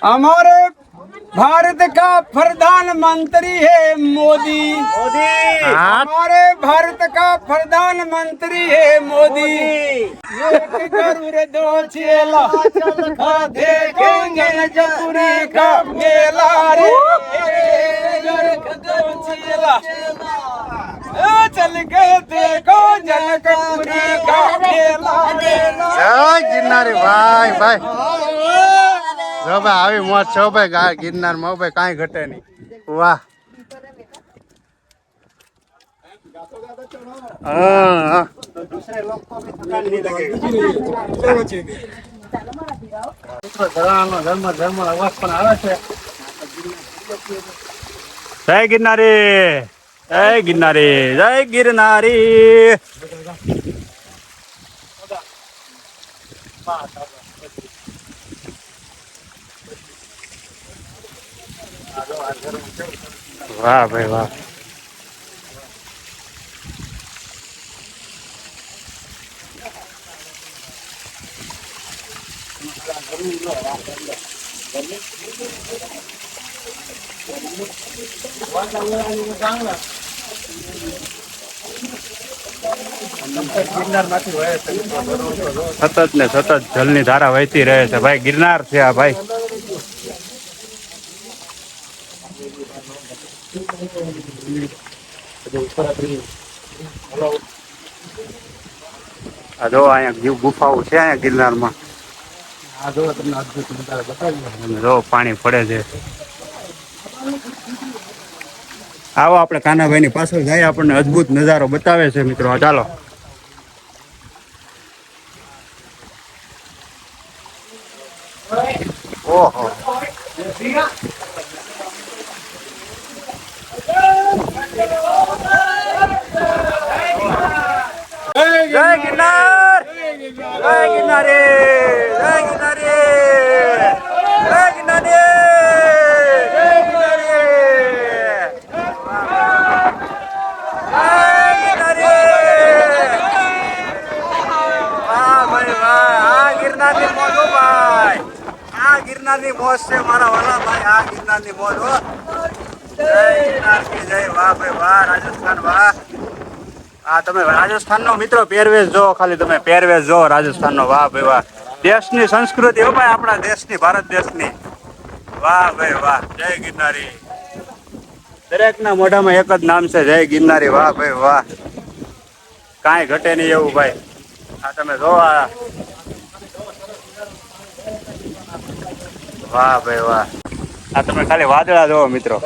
हमारे भारत का प्रधानमंत्री है मोदी। हमारे भारत का प्रधानमंत्री है मोदी। एक गरुड़ दो चेला देखो जनकपुरी का मेला रे। दो चेला चल के देखो जनकपुरी का मेला। જય ગિરનારી ભાઈ ભાઈ જો ભાઈ આવી મોજ છો ભાઈ ગિરનાર માં ભાઈ કાંઈ ઘટે નહીં વાહ હા જય ગિરનારી જય ગિરનારી જય ગિરનારી વાહ ભાઈ વાહ સતત ને સતત જલની ધારા વહેતી રહે છે ભાઈ ગિરનાર છે આ ભાઈ આ જો અહીંયા ગુફાઓ છે અહીંયા ગિરનારમાં જો પાણી પડે છે આવો આપણે કાનાભાઈ ની પાછળ જાય આપણને અદ્ભુત નજારો બતાવે છે મિત્રો ચાલો ઓહો જય ગિરનાર જય ગિરનારી જય ગિરનારી જય ગિરનારી ગિરનારની મોજ છે મારા વાલા ભાઈ આ ગિરનારની મોજ હો જય ગિરનાર કી જય વાહ ભાઈ વાહ રાજસ્થાન વાહ આ તમે રાજસ્થાનનો મિત્રો પહેરવેશ જો ખાલી તમે પહેરવેશ જો રાજસ્થાનનો વાહ ભાઈ વાહ દેશની સંસ્કૃતિ હો ભાઈ આપણા દેશની ભારત દેશની વાહ ભાઈ વાહ જય ગિરનારી દરેકના મોઢામાં એક જ નામ છે જય ગિરનારી વાહ ભાઈ વાહ કાંઈ ઘટે નહીં એવું ભાઈ આ તમે જો આ વાહ ભાઈ વાહ આ તમે ખાલી વાદળા જોવો મિત્રો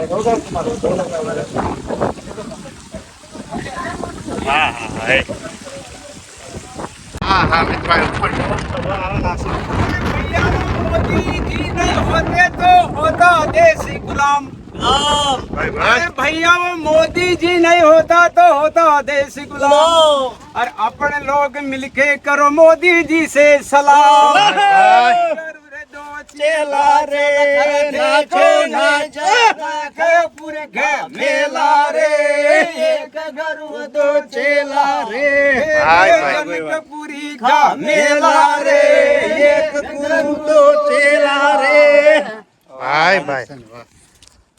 હા હા મિત્રો मोदी जी नहीं होते तो होता देसी गुलाम। भैया वो मोदी जी नहीं होता तो होता देसी गुलाम। और अपने लोग मिलके करो मोदी जी से सलाम। दो चेला रे नाचो नाचो पूरे घर मेला रे एक गरुड़ दो चेला रे जनकपुरी का मेला रे एक गरुड़ दो चेला रे ભાઈ ભાઈ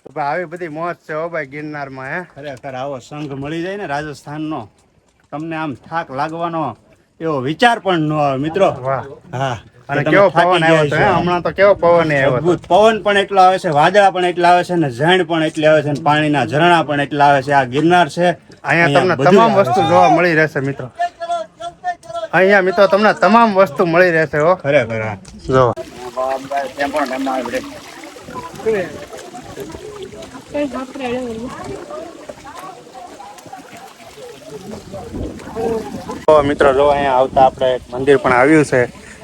તો ભાઈ આવી બધી મોજ છે હો ભાઈ ગિરનારમાં હે ખરેખર આવો સંઘ મળી જાય ને રાજસ્થાનનો તમને આમ થાક લાગવાનો એવો વિચાર પણ ન આવે મિત્રો વાહ હા અને કેવો પવન આવ્યો છે હમણાં તો કેવો પવન આવ્યો અદ્ભુત પવન પણ એટલો આવે છે વાદળા પણ એટલા આવે છે ને ઝાડ પણ એટલી આવે છે ને પાણીના ઝરણા પણ એટલા આવે છે આ ગિરનાર છે અહીંયા તમને તમામ વસ્તુ જોવા મળી રહેશે મિત્રો અહીંયા મિત્રો તમને તમામ વસ્તુ મળી રહેશે હો ખરેખર જો મિત્રો જો અહીંયા આવતા આપણે એક મંદિર પણ આવ્યું છે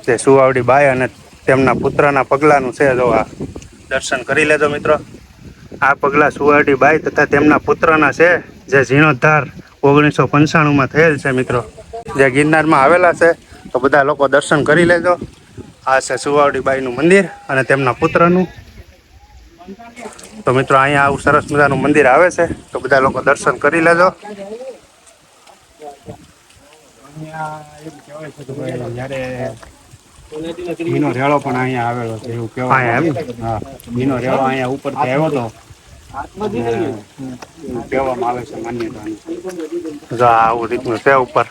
જે સુવાવડી બાઈ અને તેમના પુત્રના પગલાનું છે જો આ દર્શન કરી લેજો મિત્રો આ પગલા સુવાવડી બાઈ તથા તેમના પુત્રના છે જે જીર્ણોદ્ધાર 1995માં થયેલ છે મિત્રો જે ગિરનારમાં આવેલા છે તો બધા લોકો દર્શન કરી લેજો આ છે સુવાવડી બાઈનું મંદિર અને તેમના પુત્રનું તો મિત્રો અહીંયા આવું સરસ મજાનું મંદિર આવે છે તો બધા લોકો દર્શન કરી લેજો મીનો રેળો પણ અહીંયા આવેલો છે એવું કહેવાય. હા, મીનો રેળો અહીંયા ઉપરથી આવ્યો હતો. એવું કહેવામાં આવે છે માન્યતા. જો આવું રીતનું છે ઉપર.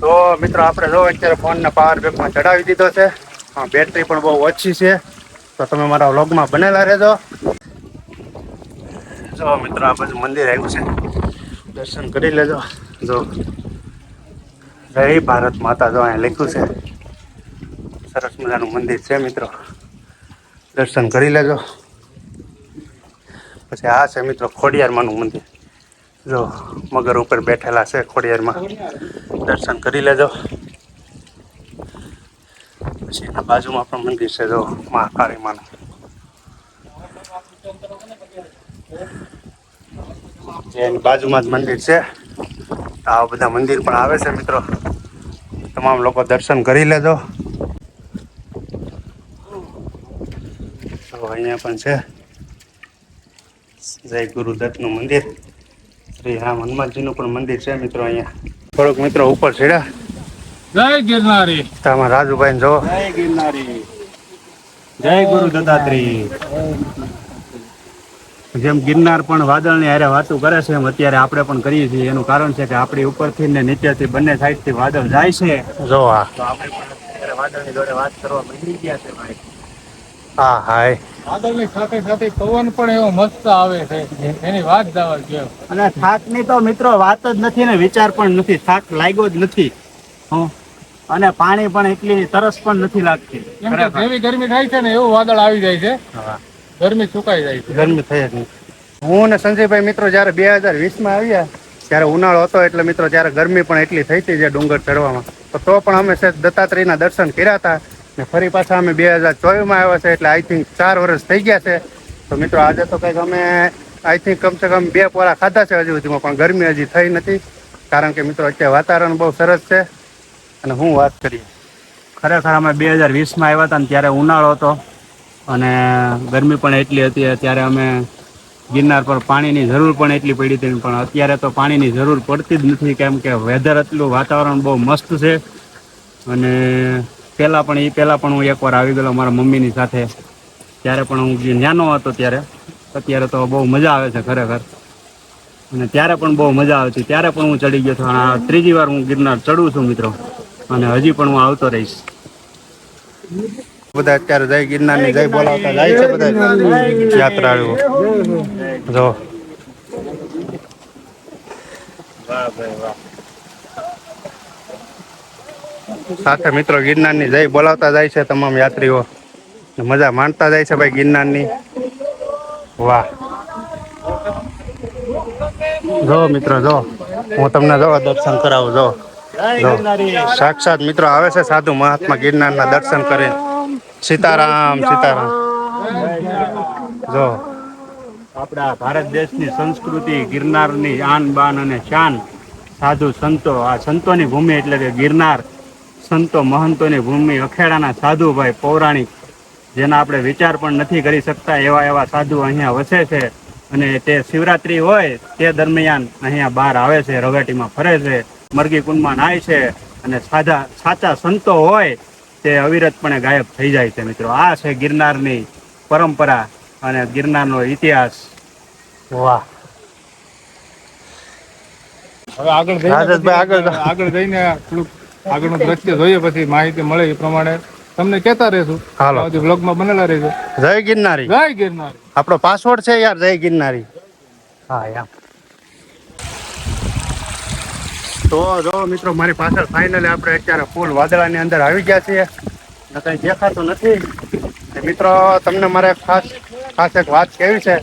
તો મિત્રો આપણે જો અત્યારે ફોનના પાવર બેંકમાં ચડાવી દીધો છે. બેટરી પણ બહુ ઓછી છે, તો તમે મારા વ્લોગમાં બનેલા રહેજો. જો મિત્રો આ બાજુ મંદિર આવ્યું છે, દર્શન કરી લેજો. જો જય ભારત માતા જો અહીંયા લખ્યું છે. સરસ મજાનું મંદિર છે મિત્રો, દર્શન કરી લેજો. પછી આ છે મિત્રો ખોડિયારમાંનું મંદિર. જો મગર ઉપર બેઠેલા છે ખોડિયારમાં, દર્શન કરી લેજો. પછી એના બાજુમાં પણ મંદિર છે જો મહાકાળી માનું. એની બાજુમાં જ મંદિર છે. આવા બધા મંદિર પણ આવે છે મિત્રો, તમામ લોકો દર્શન કરી લેજો. તો અહીંયા પણ છે જય ગુરુદત્તનું મંદિર. શ્રી રામ હનુમાનજીનું પણ મંદિર છે મિત્રો અહીંયા. થોડુંક મિત્રો ઉપર ચડ્યા. જય ગિરનારી. આમાં રાજુભાઈ જો જય ગિરનારી, જય ગુરુ દત્તાત્રેય. જેમ ગિરનાર પણ વાદળની હારે વાતું કરે છે એમ અત્યારે આપણે પણ કરીએ છીએ. એનું કારણ છે કે આપણી ઉપરથી ને નીચેથી બંને સાઈડથી વાદળ જાય છે. જો આ તો આપણે પણ અત્યારે વાદળની જોડે વાત કરવા માંડી ગયા છે ભાઈ. હા હાય. વાદળની સાથે સાથે પવન પણ એવો મસ્ત આવે છે, એની વાત જવા દો. અને થાકની તો મિત્રો વાત જ નથી ને વિચાર પણ નથી. થાક લાગ્યો જ નથી. અને પાણી પણ એટલી તરસ પણ નથી લાગતી. કેમ કે જેવી ગરમી થાય છે ને એવું વાદળ આવી જાય છે, હા, ગરમી સુકાઈ જાય છે. ગરમી થઈ જ નહીં. હું ને સંજયભાઈ મિત્રો જયારે 2020માં આવ્યા ત્યારે ઉનાળો હતો, એટલે મિત્રો ત્યારે ગરમી પણ એટલી થઈ હતી જે ડુંગર ચડવામાં. તો પણ અમે દત્તાત્રેયના દર્શન કર્યા હતા. ને ફરી પાછા અમે 2024માં આવ્યા છે, એટલે આઈ થિંક 4 વર્ષ થઈ ગયા છે. તો મિત્રો આજે તો કંઈક અમે આઈ થિંક કમસે કમ 2 પોરા ખાધા છે હજુ સુધીમાં, પણ ગરમી હજી થઈ નથી. કારણ કે મિત્રો અત્યારે વાતાવરણ બહુ સરસ છે. અને હું વાત કરીએ, ખરેખર અમે 2020માં આવ્યા હતા ને ત્યારે ઉનાળો હતો અને ગરમી પણ એટલી હતી. ત્યારે અમે ગિરનાર પર પાણીની જરૂર પણ એટલી પડી હતી, પણ અત્યારે તો પાણીની જરૂર પડતી જ નથી. કેમ કે વેધર એટલું વાતાવરણ બહુ મસ્ત છે. અને પહેલાં પણ હું એકવાર આવી ગયેલો મારા મમ્મીની સાથે. ત્યારે પણ હું નાનો હતો ત્યારે. અત્યારે તો બહુ મજા આવે છે ખરેખર. અને ત્યારે પણ બહુ મજા આવતી. ત્યારે પણ હું ચડી ગયો હતો. અને આ 3જી વાર હું ગિરનાર ચડું છું મિત્રો, અને હજી પણ હું આવતો રહીશ. બધા અત્યારે જય ગિરનારની જય બોલાવતા જાય છે બધા યાત્રાળુઓ. જો વાહ ભાઈ વાહ. સાથે મિત્રો ગિરનારની જય બોલાવતા જાય છે તમામ યાત્રીઓ, મજા માણતા જાય છે ભાઈ ગિરનારની. વાહ. જો મિત્રો જો હું તમને જો દર્શન કરાવું. જો સાક્ષાત મિત્રો આવે છે સાધુ મહાત્મા ગિરનારના દર્શન કરે. સીતારામ સીતારામ. જો આપણા ભારત દેશની સંસ્કૃતિ, ગિરનારની આન બાન અને શાન. સાધુ સંતો, આ સંતોની ભૂમિ એટલે કે ગિરનાર. સંતો મહંતોની ભૂમિ, અખેડાના સાધુ ભાઈ પૌરાણિક, જેના આપણે વિચાર પણ નથી કરી શકતા એવા સાધુ અહીંયા વસે છે. અને તે શિવરાત્રી હોય તે દરમિયાન અહીંયા બહાર આવે છે, રવેટીમાં ફરે છે, મરઘી કુંડમાં નાય છે. અને સાચા સંતો હોય તે અવિરતપણે ગાયબ થઈ જાય છે મિત્રો. આ છે ગિરનારની પરંપરા અને ગિરનારનો ઇતિહાસ. વાહ. હવે આગળ જઈને થોડુંક આગળનું દ્રશ્ય જોઈએ, પછી માહિતી મળે એ પ્રમાણે તમને કહેતા રહેશું. હાલો, બ્લોગમાં બનેલા રહેજો. જય ગિરનારી. જય ગિરનારી. આપણો પાસવર્ડ છે યાર, જય ગિરનારી. હા યાર. તો જો મિત્રો મારી પાછળ ફાઇનલી આપણે અત્યારે ફૂલ વાદળાની અંદર આવી ગયા છીએ. કંઈ દેખાતું નથી. મિત્રો તમને મારે ખાસ એક વાત કહેવી છે.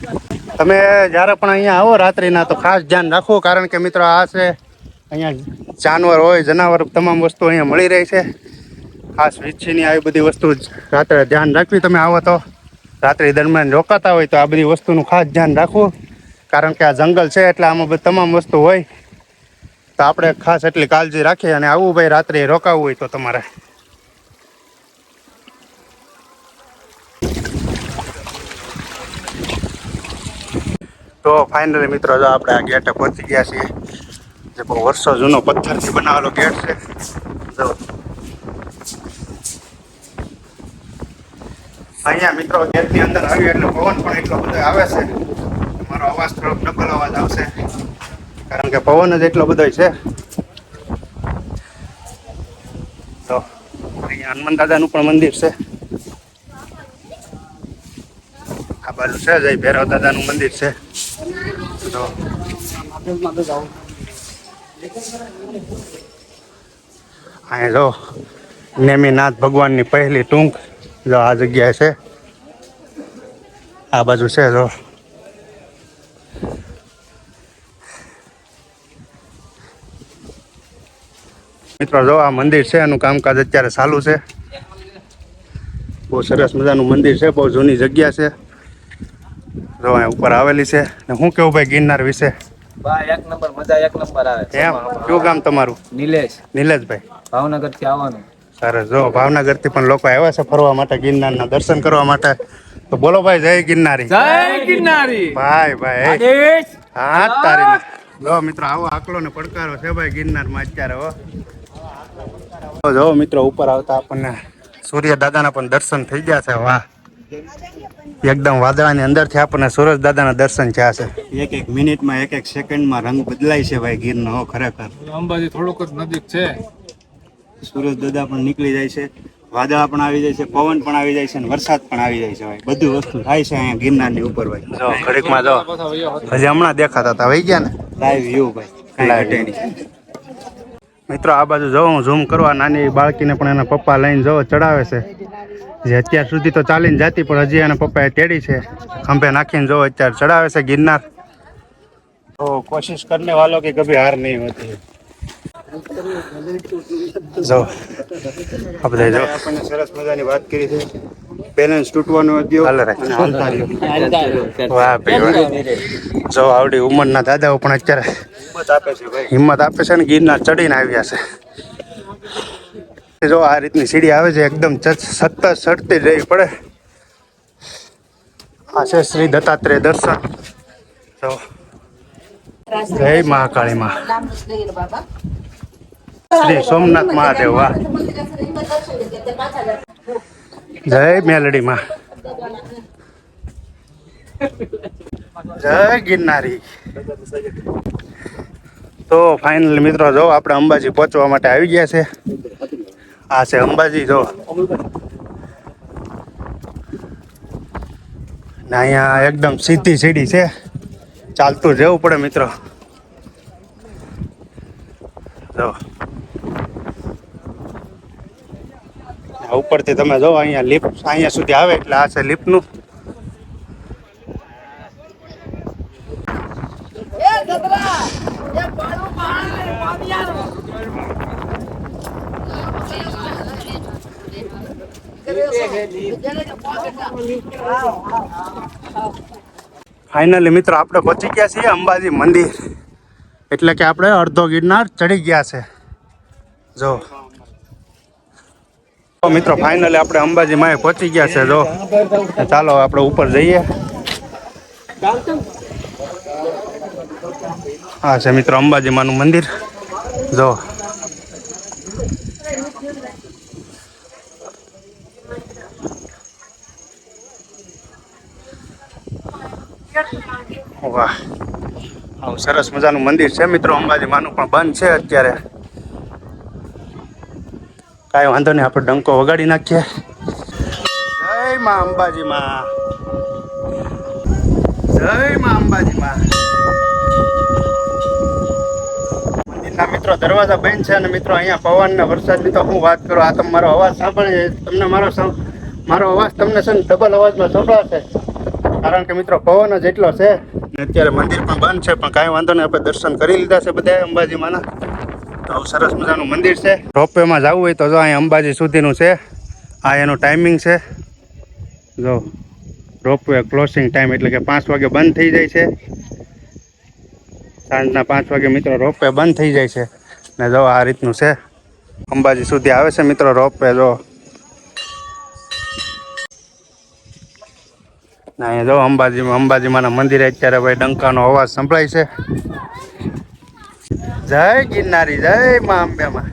તમે જ્યારે પણ અહીંયા આવો રાત્રિના તો ખાસ ધ્યાન રાખો. કારણ કે મિત્રો આ છે અહીંયા જાનવર હોય, જનાવર, તમામ વસ્તુ અહીંયા મળી રહી છે. ખાસ વીછીની આવી બધી વસ્તુ રાત્રે ધ્યાન રાખવી. તમે આવો તો રાત્રિ દરમિયાન રોકાતા હોય તો આ બધી વસ્તુનું ખાસ ધ્યાન રાખવું. કારણ કે આ જંગલ છે એટલે આમાં બધી તમામ વસ્તુ હોય. તો આપણે ખાસ એટલી કાળજી રાખીએ. અને આવું ભાઈ રાત્રે રોકાવું હોય તો તમારે. તો ફાઇનલી મિત્રો જો આપણે આ ગેટે પહોંચી ગયા છીએ. જે બહુ વર્ષો જૂનો પથ્થરથી બનાવેલો ગેટ છે. જો અહીંયા મિત્રો ગેટની અંદર આવ્યું એટલે પવન પણ એટલો બધો આવે છે. મારો અવાજ થોડોક ડબલ અવાજ આવશે કારણ કે પવન જ એટલો બધો છે. તો અહીંયા હનુમાન દાદાનું પણ મંદિર છે. આ બાજુ છે જય ભૈરવ દાદાનું મંદિર છે. તો અહીંયા જો નેમિનાથ ભગવાનની પહેલી ટૂંક જો આ જગ્યાએ છે. આ બાજુ છે જો મિત્રો જો આ મંદિર છે એનું કામકાજ અત્યારે ચાલુ છે. બહુ સરસ મજાનું મંદિર છે. બહુ જૂની જગ્યા છે. જો અહીંયા ઉપર આવેલી છે. ને હું કેવું ભાઈ ગિરનાર વિશે? ભાઈ એક નંબર, મજા એક નંબર આવે. એમ કયું ગામ તમારું? નિલેશ, નિલેશભાઈ. ભાવનગર થી આવવાનું. સરસ. જો ભાવનગર થી પણ લોકો આવ્યા છે ફરવા માટે, ગિરનારના દર્શન કરવા માટે. તો બોલો ભાઈ જય ગિરનારી. જય ગિરનારી. ભાઈ ભાઈ હા તારી. જો મિત્રો આવો આકલો ને પડકારો છે ભાઈ ગિરનારમાં અત્યારે. હો જો મિત્રો ઉપર આવતા આપણને સૂર્ય દાદાના પણ દર્શન થઈ ગયા છે. વાહ, એકદમ વાદળાની અંદરથી આપણને સૂરજ દાદાના દર્શન થયા છે. એક એક મિનિટમાં એક એક સેકન્ડમાં રંગ બદલાય છે ભાઈ ગીરનો. હો ખરેખર અંબાજી થોડુંક જ નજીક છે. સૂરજ દાદા પણ નીકળી જાય છે, વાદળા પણ આવી જાય છે, પવન પણ આવી જાય છે અને વરસાદ પણ આવી જાય છે ભાઈ. બધી વસ્તુ થાય છે અહીંયા ગિરનારની ઉપર ભાઈ. જો ઘડીકમાં જો હજી હમણાં દેખાતા હતા વહી ગયા ને લાઈવ વ્યૂ ભાઈ. કાંઈ ઘટે નહીં. મિત્રો આ બાજુ જો હું ઝૂમ કરવા નાની બાળકીને પણ એના પપ્પા લઈને જો ચડાવે છે. જે અત્યાર સુધી તો ચાલીને જતી પણ હજી એના પપ્પાએ તેડી છે. ખંભે નાખીને જો અત્યારે ચડાવે છે ગિરનાર. તો કોશિશ કરને વાલો કે કભી હાર નહીં હોતી. જો આ બધા જો આપણને સરસ મજાની વાત કરી છે. બેલેન્સ તૂટવાનો હતો અને હાલતા રહ્યો. વાહ ભાઈ વાહ. જો આવડી ઉંમરના દાદાઓ પણ અત્યારે હિંમત આપે છે ને ગિરનાર ચડીને આવ્યા છે. જો આ રીતની સીડી આવે છે એકદમ સતત ચડતી રહેવી પડે. આ છે શ્રી દત્તાત્રેય દર્શન. તો જય મહાકાળી માં, શ્રી સોમનાથ મહાદેવ. વાહ, જય મેલડી માં, જય ગિરનારી. તો ફાઇનલી મિત્રો જો આપણે અંબાજી પહોંચવા માટે આવી ગયા છે. આ છે અંબાજી. જો ને અહીંયા એકદમ સીધી સીડી છે, ચાલતું જવું પડે મિત્રો. જો ઉપરથી તમે જો અહીંયા લિફ્ટ અહીંયા સુધી આવે એટલે આ છે લિફ્ટનું. ફાઇનલી મિત્રો આપણે પહોંચી ગયા છીએ અંબાજી મંદિર. એટલે કે આપણે અડધો ગિરનાર ચડી ગયા છે. જો મિત્રો ફાઇનલી આપણે અંબાજી માં પહોંચી ગયા છે. જો ચાલો આપણે ઉપર જઈએ. હા છે મિત્રો અંબાજી માનું મંદિર. જો વાહ, આવું સરસ મજાનું મંદિર છે મિત્રો. અંબાજી માનું પણ બંધ છે અત્યારે. કાંઈ વાંધો નહીં, આપણે ડંકો વગાડી નાખીએ. જય માં અંબાજી માં, જય માં અંબાજી માં. મંદિરના મિત્રો દરવાજા બંધ છે અને મિત્રો અહીંયા પવન ને વરસાદની તો હું વાત કરું. આ તમારો અવાજ સાંભળે તમને મારો અવાજ તમને છે ને ડબલ અવાજમાં સંભળાશે કારણ કે મિત્રો પવન જ એટલો છે. અત્યારે મંદિર પણ બંધ છે પણ કાંઈ વાંધો નહીં, આપણે દર્શન કરી લીધા છે બધા અંબાજી માના. તો સરસ મજાનું મંદિર છે. રોપવેમાં જવું હોય તો જો અહીંયા અંબાજી સુધીનું છે. આ એનું ટાઈમિંગ છે. જો રોપવે ક્લોસિંગ ટાઈમ એટલે કે 5 વાગે બંધ થઈ જાય છે. સાંજના 5 વાગે મિત્રો રોપવે બંધ થઈ જાય છે. ને જો આ રીતનું છે. અંબાજી સુધી આવે છે મિત્રો રોપવે. જો ના અહીંયા જો અંબાજીમાના મંદિરે અત્યારે ભાઈ ડંકાનો અવાજ સંભળાય છે. જય ગિરનારી, જય મા અંબેમાં.